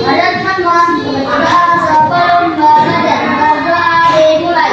Ada teman-teman, sebelum belajar berdoa dimulai.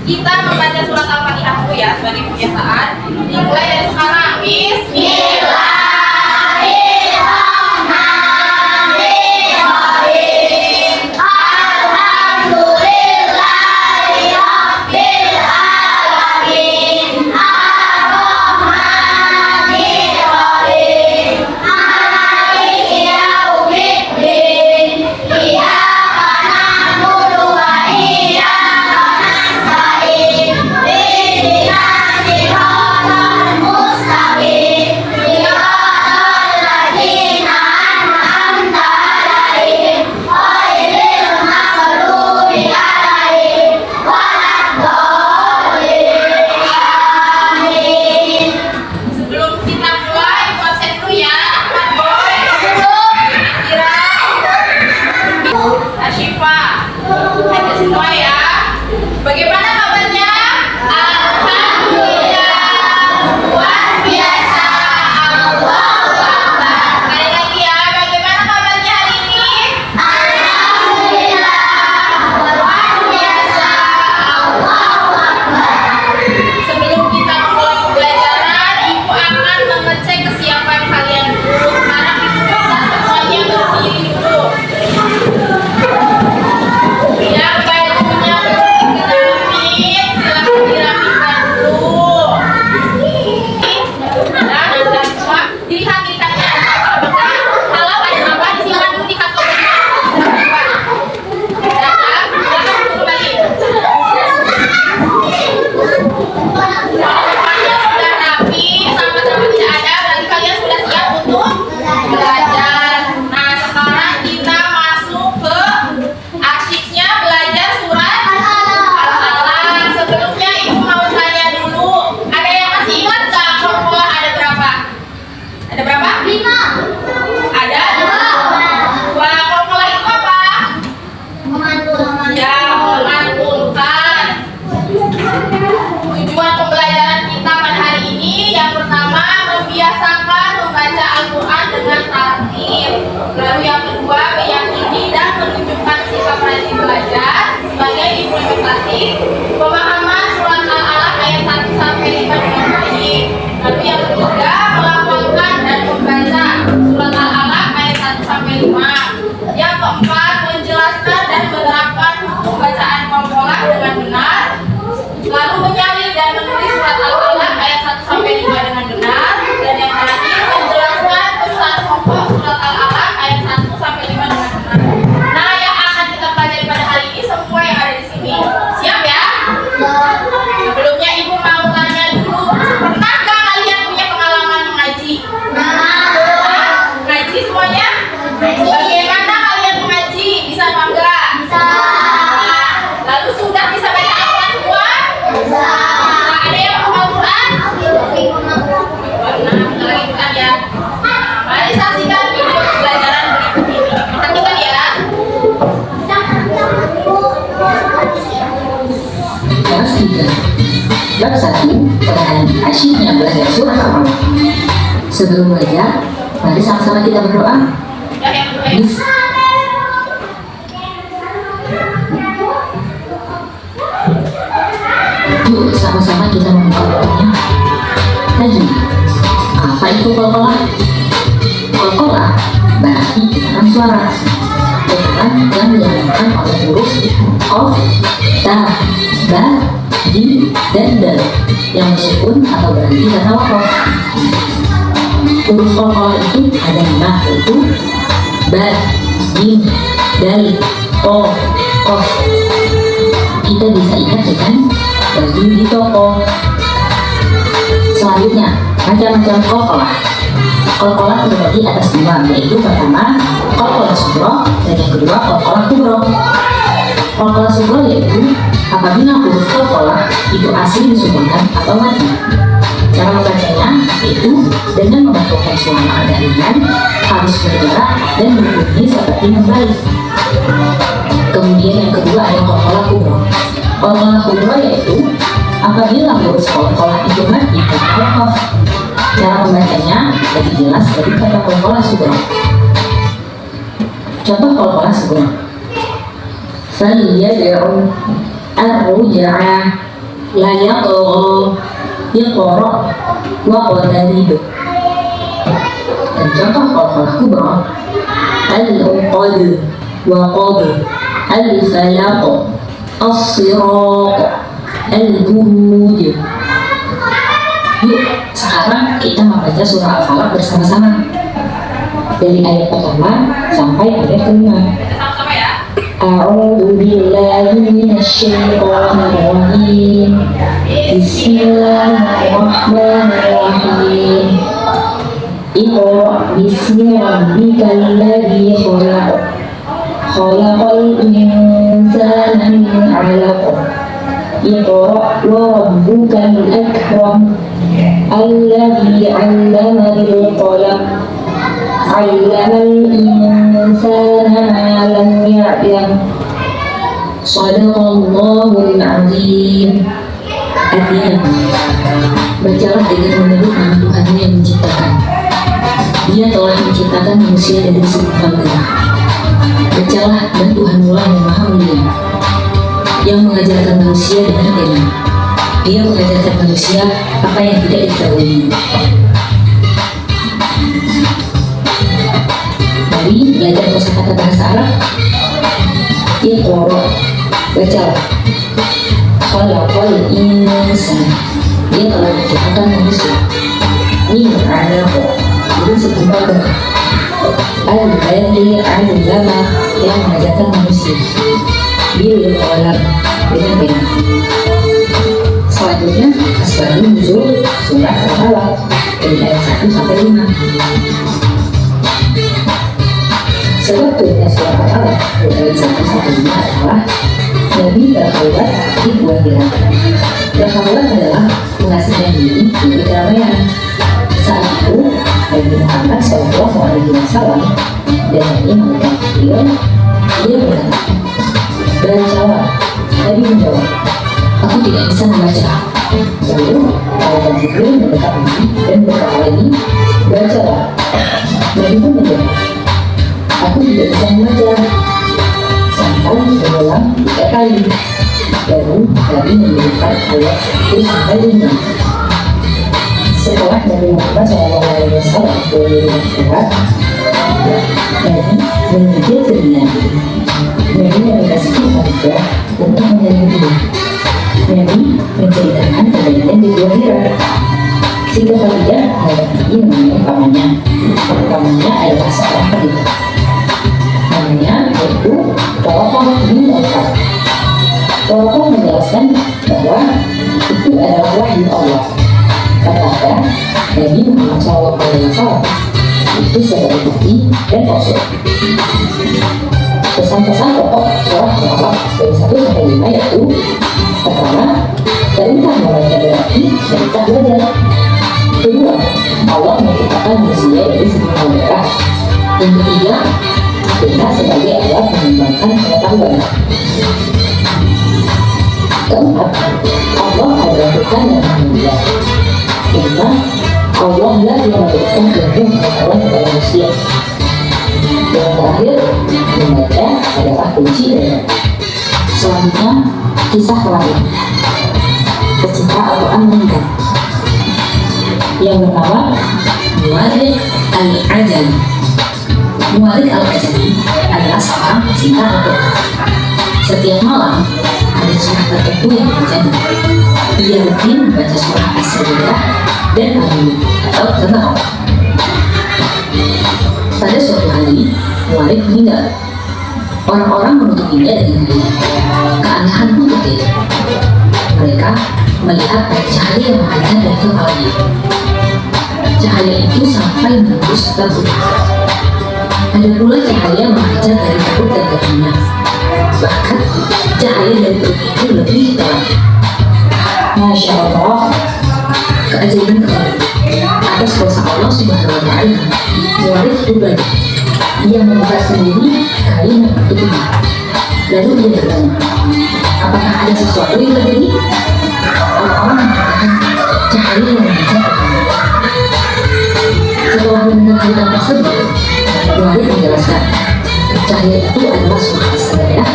Kita membaca surat Al-Fatihah dulu ya sebagai kebiasaan. Dimulai dari sekarang. Bismillahirrahmanirrahim. Alhamdulillahirabbil alamin. Ar-Rahmanirrahim. Maliki yaumiddin. Iyyaka na'budu wa iyyaka nasta'in. Ihdinas siratal mustaqim. Siratal ladzina an'amta 'alaihim ghairil maghdubi 'alaihim waladdallin. Amin. Sebelum kita mulai, ibu absen dulu ya. Ahmad Boy, Ira, Ashifa, ada semua ya. Bagaimana kabarnya? Alhamdulillah, luar biasa. Allahu Akbar. Sekali lagi ya, bagaimana kabarnya hari ini? Alhamdulillah, luar biasa. Allahu Akbar. Sebelum kita memulai pembelajaran, ibu akan mengecek kesiapan kalian dulu. Sekarang ibu minta semuanya berdiri dulu. Yang bajunya belum dirapin, silahkan dirapikan dulu. Dan anda semua dilihat di tangan ada sampah bekas. Kalau ada sampah disimpan dulu di kantong bekas. Dan silakan kembali. Sampahnya sudah rapi, sama-sama tidak ada, berarti kalian sudah siap untuk belajar. Nah, sekarang kita masuk ke asyiknya belajar surat Al-Alaq. Sebelumnya ibu mau tanya dulu, ada yang masih ingat nggak kolkolah ada berapa? Ada berapa? 5. Ada 2. Kolkolah itu apa? Ya, memantulkan. Tujuan pembelajaran kita pada hari ini yang pertama membiasakan membaca Al-Quran dengan tartil. Lalu yang kedua meyakini dan menunjukkan sikap rajin belajar sebagai implementasi pemahaman surat Al-Alaq ayat 1 sampai 5 dengan baik. Lalu yang ketiga melafalkan dan membaca surat Al-Alaq ayat 1 sampai 5. Yang keempat menjelaskan dan menerapkan hukum bacaan kolkolah dengan benar. Lalu menyalin dan menulis surat Al-Alaq ayat 1 sampai 5 dengan benar. Dan yang terakhir menjelaskan pesan pokok surat Al-Alaq ayat 1 sampai 5 dengan benar. Nah, yang akan kita pelajari pada hari ini semua yang ada di sini. Siap ya? Sebelumnya ibu mau tanya dulu, pernahkah kalian punya pengalaman mengaji? Mengaji semuanya? Bagaimana kalian mengaji? Bisa apa enggak? Bisa. Lalu sudah bisa baca Al-Quran semua? Bisa. Ada yang hafal Quran? Nah, kita lanjutkan ya. Mari saksikan video pembelajaran berikut ini. Perhatikan ya. Kelas 3 Bab 1 Peranan asyiknya belajar surah Al-Alaq. Sebelum belajar, mari sama-sama kita berdoa. Sudah yang kedua ya. Yuk sama-sama kita membuka doanya. Tadi, apa itu kolkolah? Kolkolah berarti getaran suara. Getaran yang dilakukan oleh huruf qaf, ta, ba, jim, dan dal yang bersukun atau berhenti karena wakof. Huruf qalqalah itu ada 5, yaitu ba, jim, dal, to, kof. Kita bisa ingat dengan baju di toko. Selanjutnya, macam-macam qalqalah. Qalqalah terbagi atas 2, yaitu pertama qalqalah sugro dan yang kedua qalqalah kubro. Qalqalah sugro yaitu apabila huruf qalqalah itu asli disukunkan atau mati. Cara membacanya yaitu dengan membentukkan suara agak ringan, halus bergerak dan berbunyi seperti membalik. Kemudian yang kedua ada qalqalah kubro. Qalqalah kubro yaitu apabila huruf qalqalah itu mati karena wakof. Cara membacanya lebih jelas daripada qalqalah sugro. Contoh qalqalah sugro: falyad'u ar-ruj'a la yaqra yaqra wa qadarib. Dan contoh qalqalah kubro: al-uqad wa qad al-falaq as-sirat al-buruj. Yuk, sekarang kita membaca surah Al-Falaq bersama-sama dari ayat pertama sampai ayat kelima. Sama-sama ya. A'udzu billahi minasyaitonir rajim. Bismillahirrahmanirrahim. Iqra bismi rabbikal ladzi khalaq. Khalaqal insana min 'alaq. Iqra wa rabbukal akram. Alladzi 'allama bil qalam. 'Allamal insana ma lam ya'lam. Shadaqallahul 'azim. Artinya, bacalah dengan menyebut nama Tuhanmu yang menciptakan. Dia telah menciptakan manusia dari segumpal darah. Bacalah, dan Tuhanmu lah yang maha mulia, yang mengajarkan manusia dengan ilmu. Dia mengajarkan manusia apa yang tidak diketahui. Mari belajar kosakata bahasa Arab. Iqra, bacalah. Khalaqal insan, dia telah menciptakan manusia. Min 'alaq, dari segumpal darah. Al-ladzi 'allama, yang mengajarkan manusia. Bil qalam, dengan pena. Selanjutnya, asbabun nuzul surah Al-Falaq dari ayat 1 sampai 5. Sebab turunnya surah Al-Falaq dari ayat 1 sampai 5 adalah Nabi berkhawat di buah hira. Berkhawat adalah mengasihkan diri dari keramaian. Saat itu, Nabi Muhammad SAW dan Imam Jibril, dia berkata, "Bacalah." Nabi menjawab, "Aku tidak bisa membaca." Lalu Malaikat Jibril mendekat Nabi dan berkata lagi, "Bacalah." Nabi pun menjawab, "Aku tidak bisa membaca." Sampai berulang 3 kali. Lalu Nabi memberikan ayat 1 sampai 5. Setelah Nabi Muhammad SAW berlindung surat, Nabi menuju ke Mina. Nabi memberkati Khadijah untuk menyelimuti. Nabi menceritakan kejadian di Gua Hira. Siti Khadijah Nabi menemui pamannya. Pamannya adalah seorang pendeta. Namanya yaitu Tawaqah bin Al-Fat. Tawaqah menjelaskan bahwa itu adalah wahyu Allah. Kata Nabi Muhammad SAW itu sebagai bukti dan rasul. Pesan-pesan pokok surah Al-Falaq dari 1 sampai 5 yaitu: pertama, perintah membaca berarti perintah belajar. Kedua, Allah menciptakan manusia dari segumpal darah. Yang ketiga, perintah sebagai alat mengembangkan pengetahuan. Keempat, Allah adalah Tuhan yang Maha Mulia. Kelima, Allah lah yang memberikan ilmu pengetahuan kepada manusia. Yang terakhir, membaca adalah kunci ilmu. Selanjutnya, kisah lain. Pecinta Al-Quran meninggal yang bernama Mu'adh Al-Ajami. Mu'adh Al-Ajami adalah seorang pecinta Al-Quran. Setiap malam ada surah tertentu yang dibacanya. Ia rutin membaca surah As-Sajdah dan Al-Mulk atau Tabarok. Pada suatu hari, Mu'arif meninggal. Orang-orang menutupinya dengan diri. Keanehan pun terjadi. Mereka melihat ada cahaya yang memancar dari kepalanya. Cahaya itu sampai menembus tabut. Ada pula cahaya memancar dari tabut dan kakinya. Bahkan cahaya dari perut itu lebih terang. Masya Allah, keajaiban kembali atas kuasa Allah Subhanahu wa Ta'ala. Mu'arif berbalik. Ia membuka sendiri kain yang menutupinya. Lalu dia bertanya, apakah ada sesuatu yang terjadi? Orang-orang mengatakan cahaya yang memancar kakinya. Setelah mendengar cerita tersebut, Mu'arif menjelaskan cahaya itu adalah surah As-Sajdah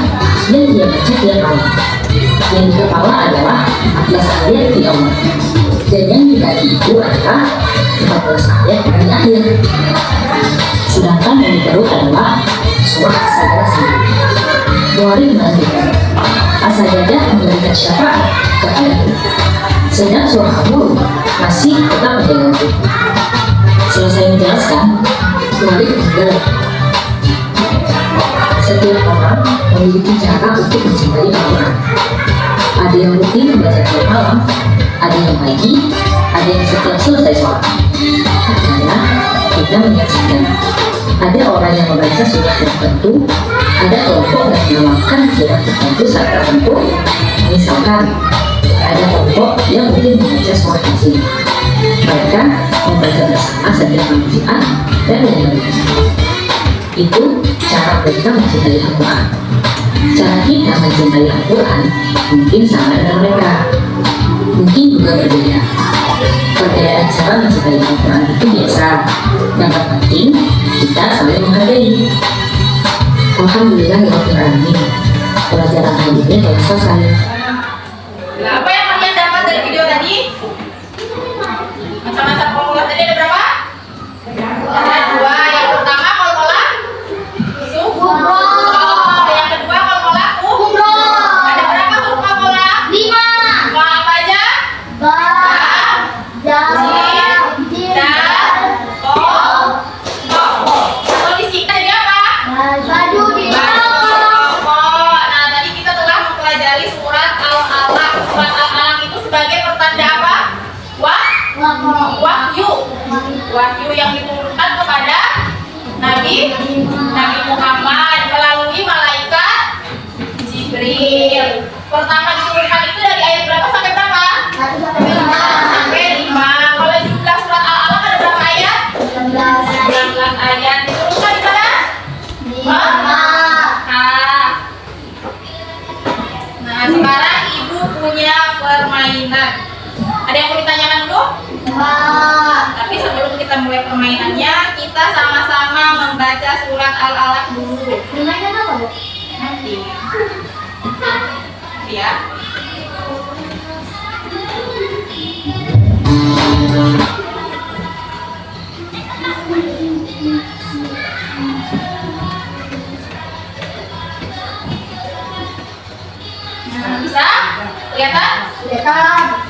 yang dia baca tiap malam. Yang di kepala adalah 14 ayat di awal, dan yang di kaki itu adalah 14 ayat di akhir. Sedangkan yang di perut adalah surah As-Sajdah sendiri. Mu'arif melanjutkan, As-Sajdah memberikan syafaat kepadaku, sedang surah Al-Mulk masih tetap menjagaku. Selesai menjelaskan, Mu'arif meninggal. Setiap orang memiliki cara untuk mencintai Al-Quran. Ada yang rutin membaca tiap malam, ada yang pagi, ada yang setelah selesai sholat. Karena kita menyaksikan ada orang yang membaca surah tertentu, ada kelompok yang mengamalkan surah tertentu saat tertentu. Misalkan ada kelompok yang rutin membaca surah Yasin. Mereka membaca bersama setiap malam Jumat dan lain-lain. Itu cara mereka mencintai Al-Quran. Cara kita mencintai Al-Quran mungkin sama dengan mereka, mungkin juga berbeda. Perbedaan cara mencintai Al-Quran itu biasa. Yang terpenting kita saling menghargai. Alhamdulillahirrahmanirrahim. Pelajaran hari ini telah selesai. Nah, apa yang kalian dapat dari video tadi? Masa-masa formula tadi ada berapa? Ada 2. Yang pertama formula Kubro. yang kedua formula Kubro. Ada berapa huruf formula? 5. Apa aja? Ba. Dal. Jim. Dan kalau disingkat jadi apa? Baju di Nah, tadi kita telah mempelajari surat Al-Alaq. Surat Al-Alaq itu sebagai pertanda apa? Wahyu. Wahyu yang diturunkan kepada Nabi Muhammad melalui malaikat Jibril. Pertama diturunkan itu dari ayat berapa sampai berapa? 1 sampai 5. Sampai 5. Kalau jumlah surat Al-Alaq ada berapa ayat? 19 ayat. Diturunkan di mana? 5. Nah, sekarang ibu punya permainan. Ada yang mau ditanyakan dulu? Tapi sebelum kita mulai permainannya, kita sama-sama membaca surat Al-Alaq dulu. Permainan apa, Bu? Nanti. Ya. Nah, bisa? Kelihatan? Kelihatan.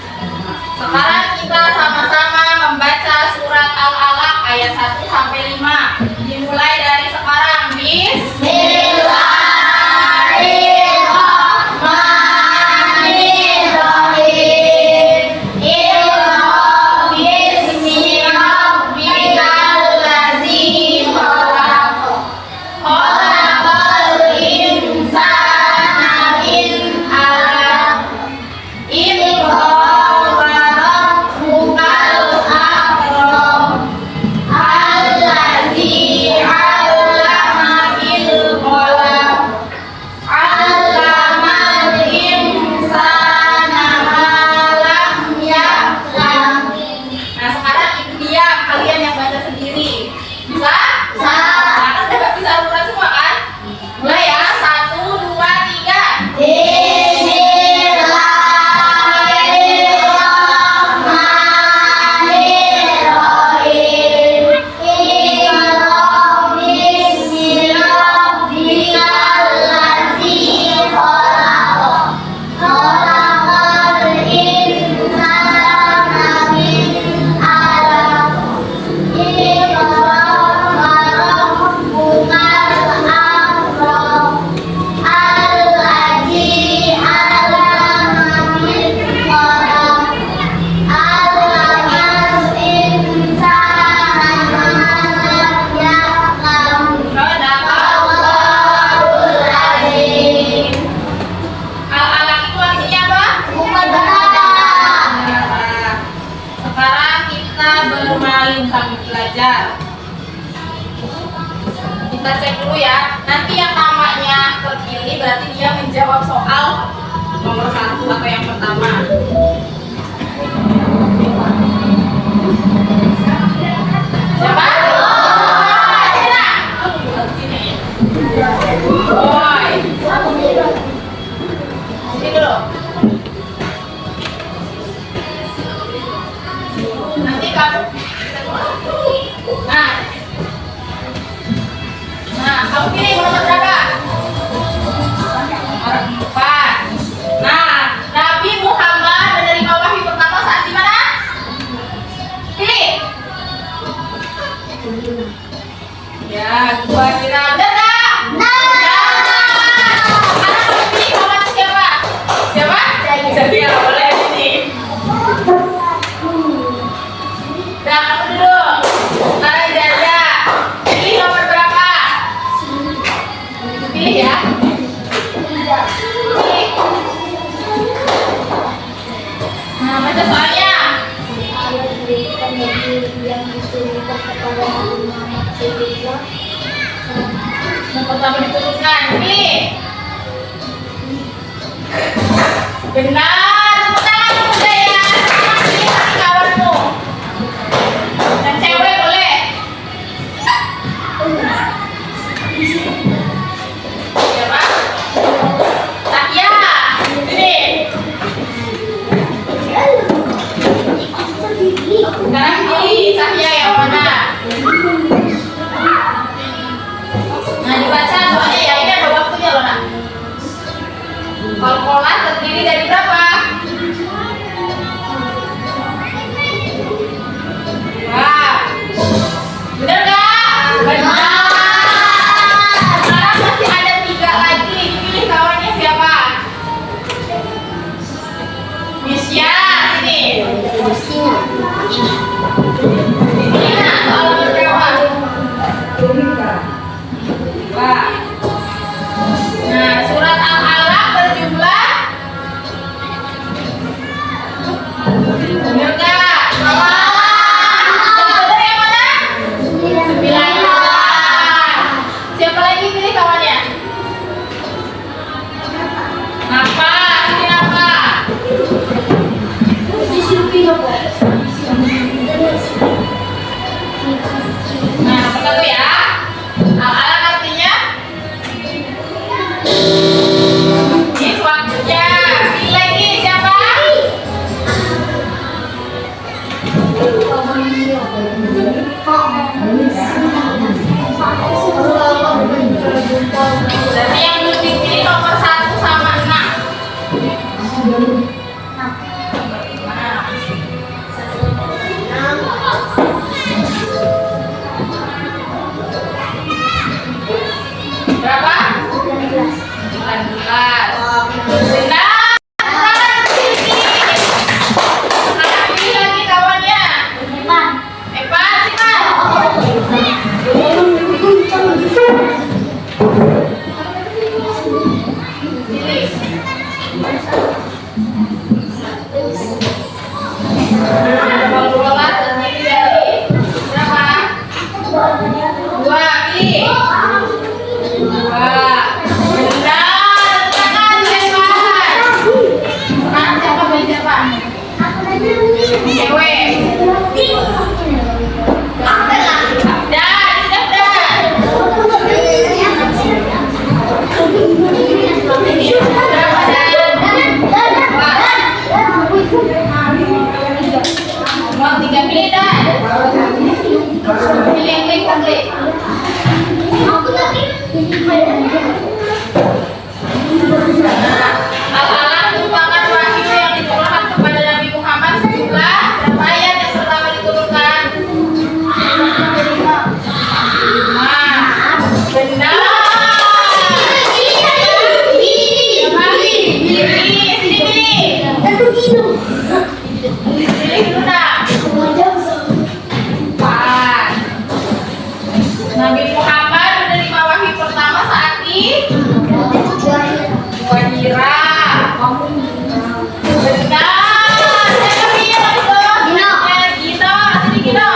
Sekarang kita sama-sama membaca surat Al-Alaq ayat 1 sampai 5. Dimulai dari sekarang. Bismillahirrahmanirrahim. Iqra bismi rabbikal ladzi khalaq. Khalaqal insana min 'alaq. Iqra Alladzi 'allama bil qalam belajar. Kita cek dulu ya. Nanti yang namanya terpilih berarti dia menjawab soal nomor 1 atau yang pertama. Siapa? Boy. Sini dulu. Nanti kamu. Nah, kamu pilih nomor berapa? Nomor 4. Nah, Nabi Muhammad menerima wahyu pertama saat di mana? Pilih. Ya, gua kira benar nggak? Anak kamu pilih kawan siapa? Siapa? Jadi ya boleh ini. Nah, kamu duduk. Sekarang Jaja. Pilih nomor berapa? Pilih ya. Pilih. Nah, baca soalnya. Yang pertama diturunkan. Pilih. Benar. Tepuk tangan muda ya. Pilih hati kawanmu. Dan cewek boleh. Siapa? Tahya. Sini. Sekarang pilih Tahya yang mana? Nah, dibaca soalnya ya, ini ada waktunya loh nak. Kolkolah terdiri dari berapa? 2. Benar nggak? Benar. Sekarang masih ada 3 lagi. Pilih kawannya siapa? Misya, sini. Sini nak, soal nomor berapa? 2. Nah, surat Al-Alaq berjumlah benar nggak? Yang benar yang mana? 9. Siapa lagi pilih kawannya? Apa? Sini apa? Nah, nomor 1 ya. Al-Alaq artinya ini waktunya. Pilih lagi siapa? Berarti yang belum dipilih nomor 1 sama 6. Berapa? 19. Benar. Sekarang pilih lagi kawannya. Evan, Siman. Pilih. Kolkolah terdiri dari berapa? 2. Pilih. 2. Benar. Tangan siapa? Sekarang siapa pilih siapa? Cewek. Dan sudah dan. Berapa dan? 2. Mau 3 pilih dan. Pilih yang klik. Al-Alaq merupakan wahyu yang diturunkan kepada Nabi Muhammad sejumlah berapa ayat yang pertama diturunkan? 5. Benar. Pilih dulu nak. 4. Nabi Muhammad menerima wahyu pertama saat di Hira. Benar. Siapa pilih langsung? Gino. Sini Gino.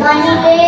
Mandi deh.